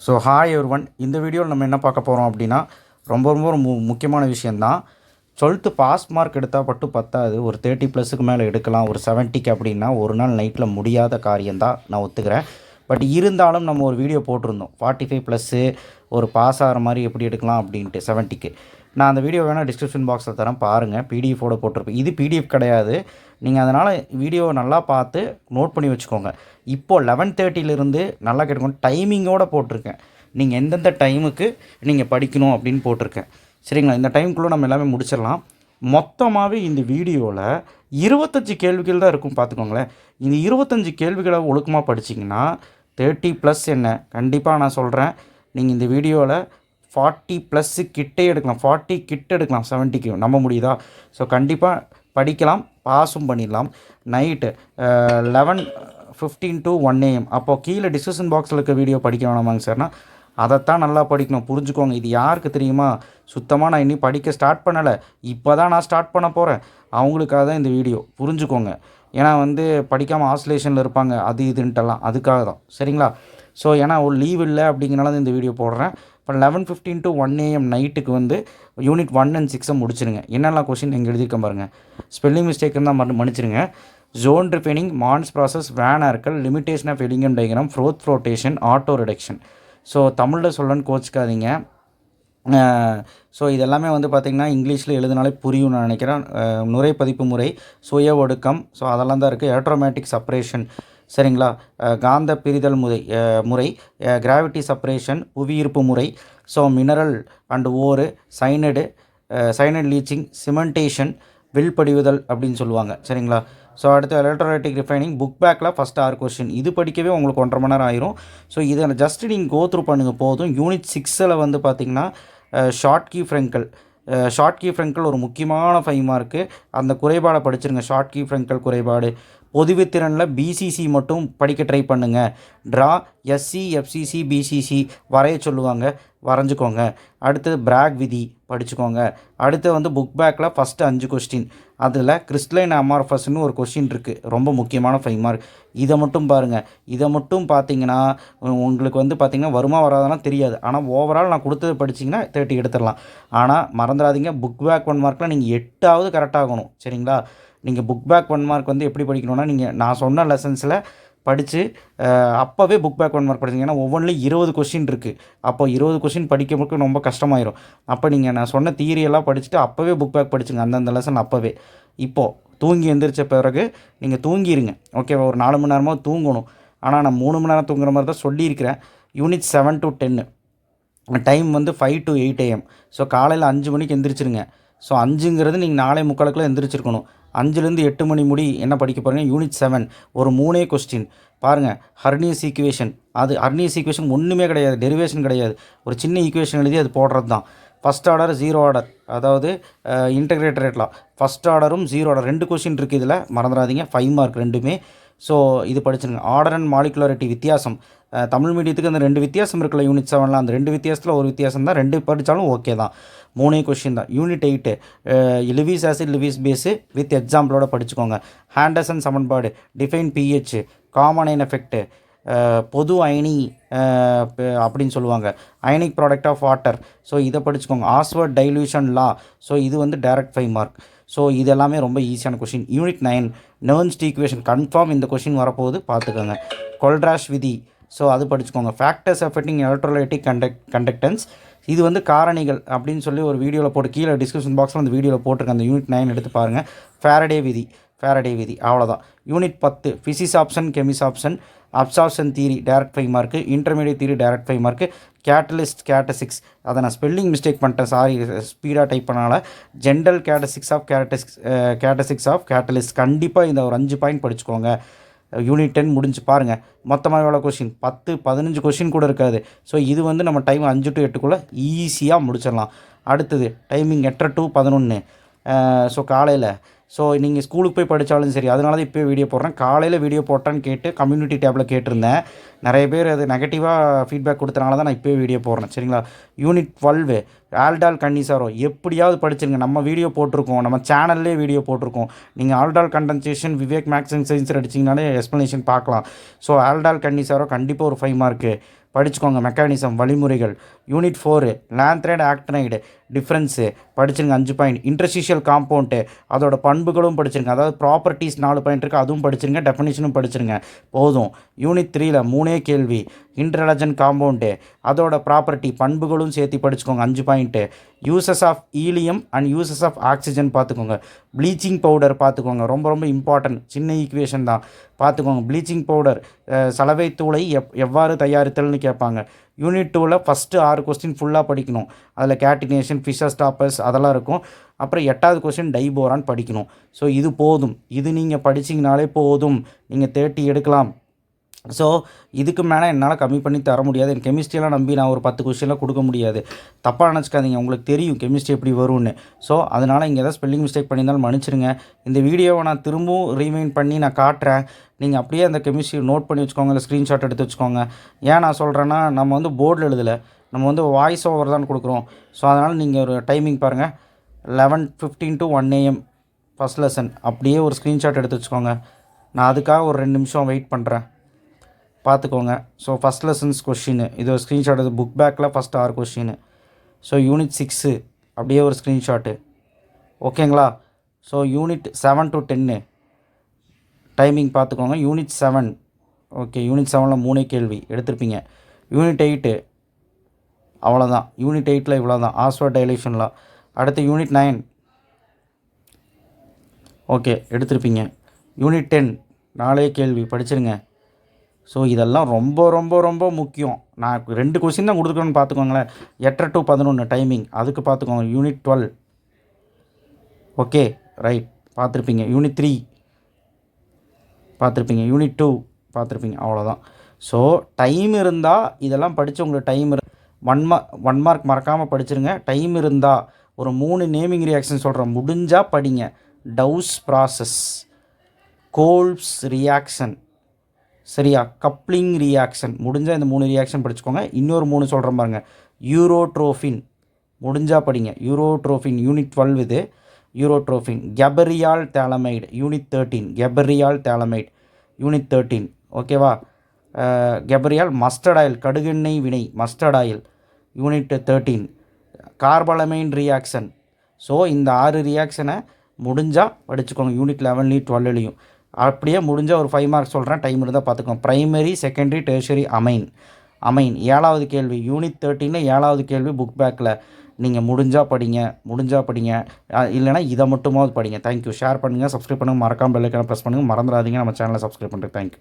So hi everyone. இந்த வீடியோவில் நம்ம என்ன பார்க்க போகிறோம் அப்படின்னா ரொம்ப முக்கியமான விஷயந்தான். 12th பாஸ் மார்க் எடுத்தால் மட்டும் பத்தாது, ஒரு 30+ மேலே எடுக்கலாம். ஒரு 70க்கு அப்படின்னா ஒரு நாள் நைட்டில் முடியாத காரியந்தான், நான் ஒத்துக்கிறேன். பட் இருந்தாலும் நம்ம ஒரு வீடியோ போட்டிருந்தோம் 45+ ஒரு பாஸ் ஆகிற மாதிரி எப்படி எடுக்கலாம் அப்படின்ட்டு 70க்கு. நான் அந்த வீடியோ வேணால் டிஸ்கிரிப்ஷன் பாக்ஸில் தரேன், பாருங்கள். பிடிஎஃபோடு போட்டிருப்பேன். இது பிடிஎஃப் கிடையாது, நீங்கள் அதனால் வீடியோவை நல்லா பார்த்து நோட் பண்ணி வச்சுக்கோங்க. இப்போது 11:30 நல்லா கேட்டுக்கோங்க, டைமிங்கோடு போட்டிருக்கேன். நீங்கள் எந்தெந்த டைமுக்கு நீங்கள் படிக்கணும் அப்படின்னு போட்டிருக்கேன், சரிங்களா? இந்த டைமுக்குள்ளே நம்ம எல்லாமே முடிச்சிடலாம். மொத்தமாகவே இந்த வீடியோவில் 25 கேள்விகள் தான் இருக்கும், பார்த்துக்கோங்களேன். இந்த 25 கேள்விகளை ஒழுக்கமாக படிச்சிங்கன்னா 30+ என்ன கண்டிப்பாக நான் சொல்கிறேன். நீங்கள் இந்த வீடியோவில் 40+ கிட்டே எடுக்கலாம், 40 கிட்ட எடுக்கலாம் 70க்கு. நம்ப முடியுதா? ஸோ கண்டிப்பாக படிக்கலாம், பாஸும் பண்ணிடலாம். Night 11:15 to 1 AM. அப்போது கீழே டிஸ்கிரிப்ஷன் பாக்ஸில் இருக்க வீடியோ படிக்க வேணாமாங்க சார்னா, அதைத்தான் நல்லா படிக்கணும், புரிஞ்சுக்கோங்க. இது யாருக்கு தெரியுமா? சுத்தமாக நான் இன்னும் படிக்க ஸ்டார்ட் பண்ணலை, இப்போ தான் நான் ஸ்டார்ட் பண்ண போகிறேன். அவங்களுக்காக தான் இந்த வீடியோ, புரிஞ்சுக்கோங்க. ஏன்னா படிக்காமல் ஆஸ்லேஷனில் இருப்பாங்க, அது இதுன்ட்டெல்லாம், அதுக்காக தான், சரிங்களா? ஸோ ஏன்னா ஒரு லீவ் இல்லை அப்படிங்கிறனால தான் இந்த வீடியோ போடுறேன். இப்போ 11:15 to 1 AM நைட்டுக்கு யூனிட் 1 and 6 முடிச்சிருங்க. என்னெல்லாம் கொஷின் எங்கே எழுதியிருக்கேன் பாருங்கள். ஸ்பெல்லிங் மிஸ்டேக் இருந்தால் மன்னிச்சிருங்க. Zone refining, Mond's process, van Arkel, limitation of Ellingham diagram, froth flotation, auto reduction. So தமிழில் சொல்லணும்னு கோச்சிக்காதீங்க. ஸோ இதெல்லாமே பார்த்திங்கன்னா இங்கிலீஷில் எழுதினாலே புரியும் நான் நினைக்கிறேன். நுரை பதிப்பு முறை, சுய ஒடுக்கம், ஸோ அதெல்லாம் தான் இருக்குது. எலக்ட்ரோமேட்டிக் செப்பரேஷன், சரிங்களா? காந்த பிரிதல் முறை, கிராவிட்டி செப்பரேஷன், புவியீர்ப்பு முறை, ஸோ மினரல் அண்டு ஓரு, சைனடு லீச்சிங், சிமெண்டேஷன், வில் படிவுதல் அப்படின்னு சொல்லுவாங்க, சரிங்களா? ஸோ அடுத்து எலக்ட்ரோலைட்டிக் ரிஃபைனிங். புக் பேக்கில் ஃபஸ்ட் 6 கொஸ்டின். இது படிக்கவே உங்களுக்கு 1.5 மணி நேரம் ஆயிரும். ஸோ இதை ஜஸ்ட் நீங்கள் கோ த்ரூ பண்ணுங்கள் போதும். யூனிட் 6ல் பார்த்திங்கன்னா ஷார்ட் கீ ஃப்ரெங்கல் ஒரு முக்கியமான 5 மார்க்கு. அந்த குறைபாடை படிச்சிருங்க. ஷார்ட் கீ ஃப்ரெங்கல் குறைபாடு. பொதுவித்திறனில் பிசிசி மட்டும் படிக்க ட்ரை பண்ணுங்கள். ட்ரா, எஸ்சி, எஃப்சிசி, பிசிசி வரைய சொல்லுவாங்க, வரைஞ்சிக்கோங்க. அடுத்தது பிராக் விதி படிச்சுக்கோங்க. அடுத்து புக் பேக்கில் ஃபஸ்ட்டு 5 கொஸ்டின். அதில் கிறிஸ்டலைன் அமார்ஃபஸ்ன்னு ஒரு கொஸ்டின் இருக்குது, ரொம்ப முக்கியமான 5 மார்க். இதை மட்டும் பாருங்கள். இதை மட்டும் பார்த்தீங்கன்னா உங்களுக்கு பார்த்திங்கன்னா வருமா வராதெல்லாம் தெரியாது. ஆனால் ஓவரால் நான் கொடுத்தது படிச்சிங்கன்னா 30 எடுத்துடலாம். ஆனால் மறந்துடாதீங்க, புக் பேக் 1 மார்க்கில் நீங்கள் 8ஆவது கரெக்டாகணும், சரிங்களா? நீங்கள் புக் பேக் 1 மார்க் எப்படி படிக்கணும்னா, நான் சொன்ன லெசன்ஸில் படித்து அப்போவே புக் பேக் 1 மார்க் படிச்சிங்க. ஏன்னா ஒவ்வொன்றிலையும் 20 கொஸ்டின் இருக்குது. அப்போ 20 கொஸ்டின் படிக்கிறதுக்கு ரொம்ப கஷ்டமாயிரும். அப்போ நான் சொன்ன தியரியெல்லாம் படிச்சுட்டு அப்போவே புக் பேக் படிச்சுங்க, அந்தந்த லெசன் அப்போவே. இப்போது தூங்கி எந்திரிச்ச பிறகு நீங்கள் தூங்கிடுங்க, ஓகேவா? ஒரு 4 மணி நேரமாக தூங்கணும். ஆனால் நான் 3 மணி நேரம் தூங்குற மாதிரி தான் சொல்லியிருக்கிறேன். Unit 7 to 10 time 5 to 8 AM. So காலையில் 5 மணிக்கு எந்திரிச்சிருங்க. ஸோ 5ங்கிறது நீங்கள் 4:45 எந்திரிச்சிருக்கணும். 5லேருந்து 8 மணி முடி என்ன படிக்க போகிறீங்க? யூனிட் 7 ஒரு 3 கொஸ்டின் பாருங்கள். ஹர்னியஸ் ஈக்குவேஷன், அது ஹர்னியஸ் ஈக்குவேஷன் ஒன்றுமே கிடையாது, டெரிவேஷன் கிடையாது. ஒரு சின்ன ஈக்குவேஷன் எழுதி அது போடுறது தான். ஃபஸ்ட் ஆர்டர், 0 ஆர்டர், அதாவது இன்டகிரேட்டர் ரேட்லாம். ஃபஸ்ட் ஆர்டரும் 0 ஆர்டர் 2 கொஸ்டின் இருக்குது இதில், மறந்துடாதீங்க. 5 மார்க் ரெண்டுமே. ஸோ இது படிச்சுருங்க. ஆர்டர் அண்ட் மாலிகுலாரிட்டி வித்தியாசம். தமிழ் மீடியத்துக்கு அந்த 2 வித்தியாசம் இருக்குல்ல யூனிட் 7ல், அந்த 2 வித்தியாசத்தில் ஒரு வித்தியாசம் தான். 2 படித்தாலும் ஓகே தான். 3 கொஸ்டின் தான். Unit 8 Lewis acid, Lewis base with எக்ஸாம்பிளோட படிச்சுக்கோங்க. ஹாண்டர்சன் சமன்பாடு, define pH, common ion effect, பொது அயனி அப்படின்னு சொல்லுவாங்க, ionic product of water. So இதை படிச்சுக்கோங்க. Ostwald dilution law. ஸோ இது டைரக்ட் 5 மார்க். ஸோ இது எல்லாமே ரொம்ப ஈஸியான question. Unit 9 Nernst equation, confirm இந்த கொஷின் வரப்போகுது, பார்த்துக்கோங்க. கொல்ட்ராஷ் விதி, ஸோ அது படிச்சுக்கோங்க. ஃபேக்டர்ஸ் அஃபெக்டிங் எலக்ட்ரோலைட்டிக் கண்டக்டன்ஸ், இது காரணிகள் அப்படின்னு சொல்லி ஒரு வீடியோவில் போட்டு கீழே டிஸ்கிரிப்ஷன் பாக்ஸில் அந்த வீடியோவில் போட்டிருக்கேன். அந்த யூனிட் 9 எடுத்து பாருங்கள். ஃபேரடே விதி, அவ்வளோதான். யூனிட் 10 ஃபிசிக்ஸ் ஆப்ஷன், கெமிஸ் option, absorption theory direct 5 mark, intermediate theory direct 5 mark, catalysis, அதை நான் ஸ்பெல்லிங் மிஸ்டேக் பண்ணிட்டேன், சாரி, ஸ்பீடாக டைப் பண்ணனால. ஜென்ரல் கேட்டசிக்ஸ் ஆஃப் கேட்டலிஸ்ட், கண்டிப்பாக இந்த ஒரு 5 பாயிண்ட் படிச்சுக்கோங்க. யூனிட் 10 முடிஞ்சு பாருங்கள். மொத்தமாக எவ்வளோ கொஷின்? 10-15 கொஷின் கூட இருக்காது. ஸோ இது நம்ம டைம் 5 to 8க்குள்ளே ஈஸியாக முடிச்சிடலாம். அடுத்தது டைமிங் 8 to 11. ஸோ காலையில், ஸோ நீங்கள் ஸ்கூலுக்கு போய் படித்தாலும் சரி, அதனால தான் இப்போயே வீடியோ போடுறேன். காலையில் வீடியோ போட்டான்னு கேட்டு கம்யூனிட்டி டேப்பில் கேட்டிருந்தேன். நிறைய பேர் அது நெகட்டிவாக ஃபீட்பேக் கொடுத்தனால தான் நான் இப்போயே வீடியோ போடுறேன், சரிங்களா? யூனிட் 12 ஆல்டால் கன்னிசாரோ, எப்படியாவது படிச்சிருங்க. நம்ம வீடியோ போட்டிருக்கோம், நம்ம சேனல்லே வீடியோ போட்டிருக்கோம். நீங்கள் aldol condensation, Vivek maths and science அடிச்சிங்கனாலே எக்ஸ்ப்ளனேஷன் பார்க்கலாம். ஸோ ஆல்டால் கன்னிசாரோ கண்டிப்பாக ஒரு 5 மார்க்கு. படிச்சுக்கோங்க. மெக்கானிசம் வழிமுறைகள். யூனிட் 4 லாந்த்ரைடு ஆக்டினைடு டிஃப்ரென்ஸு படிச்சுருங்க 5 பாயிண்ட். இன்டர்ஸ்டிஷியல் காம்பவுண்டு அதோட பண்புகளும் படிச்சிருங்க. அதாவது ப்ராப்பர்ட்டிஸ் 4 பாயிண்ட் இருக்குது, அதுவும் படிச்சிருங்க. டெஃபினிஷனும் படிச்சிருங்க. போதும். யூனிட் 3ல் 3 கேள்வி. இன்ட்ரலஜன் காம்பவுண்டு அதோட ப்ராப்பர்ட்டி பண்புகளும் சேர்த்து படிச்சுக்கோங்க 5 point. Uses of helium and uses of oxygen பார்த்துக்கோங்க. ப்ளீச்சிங் பவுடர் பார்த்துக்கோங்க, ரொம்ப ரொம்ப இம்பார்ட்டன்ட், சின்ன ஈக்குவேஷன் தான் பார்த்துக்கோங்க. ப்ளீச்சிங் பவுடர் சலவை தூளை எவ்வாறு தயாரித்தல்னு கேட்பாங்க. யூனிட் 2ல் ஃபஸ்ட்டு 6 கொஸ்டின் ஃபுல்லாக படிக்கணும். அதில் கேட்டினேஷன், ஃபிஷர் ஸ்டாப்பர்ஸ் அதெல்லாம் இருக்கும். அப்புறம் 8வது கொஸ்டின் டைபோரான் படிக்கணும். ஸோ இது போதும். இது நீங்கள் படிச்சிங்கனாலே போதும், நீங்கள் 30 எடுக்கலாம். ஸோ இதுக்கு மேலே என்னால் கம்மி பண்ணி தர முடியாது. என் கெமிஸ்ட்ரியெலாம் நம்பி நான் ஒரு 10 கொஸ்டின்லாம் கொடுக்க முடியாது. தப்பாக நினச்சிக்காதீங்க, உங்களுக்கு தெரியும் கெமிஸ்ட்ரி எப்படி வரும்னு. ஸோ அதனால் இங்கே ஏதாவது ஸ்பெல்லிங் மிஸ்டேக் பண்ணியிருந்தாலும் மன்னிச்சிருங்க. இந்த வீடியோவை நான் திரும்பவும் ரீவைண்ட் பண்ணி நான் காட்டுறேன். நீங்கள் அப்படியே அந்த கெமிஸ்ட்ரி நோட் பண்ணி வச்சுக்கோங்க, இல்லை ஸ்க்ரீன்ஷாட் எடுத்து வச்சுக்கோங்க. ஏன் நான் சொல்கிறேன்னா, நம்ம வந்து போர்டில் எழுதலை, நம்ம வந்து வாய்ஸ் ஓவர் தான் கொடுக்குறோம். ஸோ அதனால் நீங்கள் ஒரு டைமிங் பாருங்கள், 11:15 to 1 AM ஃபஸ்ட் லெசன். அப்படியே ஒரு ஸ்க்ரீன்ஷாட் எடுத்து வச்சுக்கோங்க. நான் அதுக்காக ஒரு 2 நிமிஷம் வெயிட் பண்ணுறேன், பார்த்துக்கோங்க. ஸோ ஃபஸ்ட் லெசன்ஸ் கொஷின் இது ஒரு ஸ்க்ரீன்ஷாட். இது புக் பேக்கில் ஃபஸ்ட் 6 கொஷின். ஸோ யூனிட் 6 அப்படியே ஒரு ஸ்க்ரீன்ஷாட்டு. ஓகேங்களா? ஸோ யூனிட் 7 to 10 டைமிங் பார்த்துக்கோங்க. Unit 7 okay. யூனிட் 7ல் 3 கேள்வி எடுத்திருப்பீங்க. யூனிட் 8 அவ்வளோதான். யூனிட் 8ல் இவ்வளோ தான், ஆஸ்வாட் டைலேஷன்லாம். அடுத்து யூனிட் 9 ஓகே எடுத்திருப்பீங்க. யூனிட் 10 4 கேள்வி படிச்சிருங்க. ஸோ இதெல்லாம் ரொம்ப ரொம்ப ரொம்ப முக்கியம். நான் 2 கொஸ்டின் தான் கொடுத்துருக்கேன்னு பார்த்துக்கோங்களேன். 8 to 11 டைமிங், அதுக்கு பார்த்துக்கோங்க. யூனிட் 12 ஓகே ரைட் பார்த்துருப்பீங்க. யூனிட் 3 பார்த்துருப்பீங்க. யூனிட் 2 பார்த்துருப்பீங்க. அவ்வளோதான். ஸோ டைம் இருந்தால் இதெல்லாம் படித்து உங்களுக்கு டைம் 1 மார்க் மறக்காமல் படிச்சிருங்க. டைம் இருந்தால் ஒரு 3 நேமிங் ரியாக்ஷன் சொல்கிறேன், முடிஞ்சால் படிங்க. டவுஸ் ப்ராசஸ், கோல்ப்ஸ் ரியாக்ஷன், சரியா, கப்ளிங் ரியாக்ஷன், முடிஞ்சால் இந்த 3 ரியாக்ஷன் படிச்சுக்கோங்க. இன்னொரு 3 சொல்கிறேன் பாருங்கள். யூரோட்ரோஃபின் முடிஞ்சால் படிங்க. யூரோட்ரோஃபின் யூனிட் 12 இது. Urotropine. Gabriel phthalimide unit 13. Gabriel phthalimide unit 13 ஓகேவா. கெபரியால் மஸ்டர்ட் ஆயில் கடுகெண்ணெய் வினை mustard oil unit 13. Carbylamine reaction. So இந்த 6 ரியாக்ஷனை முடிஞ்சால் படிச்சுக்கோங்க யூனிட் 11லையும் 12லையும். அப்படியே முடிஞ்சால் ஒரு 5 மார்க்ஸ் சொல்கிறேன், டைம் இருந்தால் பார்த்துக்கோங்க. Primary, secondary, tertiary amine. 7வது கேள்வி யூனிட் 13ல் 7வது கேள்வி புக் பேக்கில். நீங்கள் முடிஞ்சால் படிங்க, இல்லைனா இதை மட்டுமாவது படிங்க. தேங்க்யூ. ஷேர் பண்ணுங்கள், சப்ஸ்கிரைப் பண்ணுங்கள், மறக்காமல் பெல் ஐக்கானை ப்ரெஸ் பண்ணுங்கள். மறந்துடாதீங்க நம்ம சேனலை சப்ஸ்கிரைப் பண்ணுறேன். தேங்க்யூ.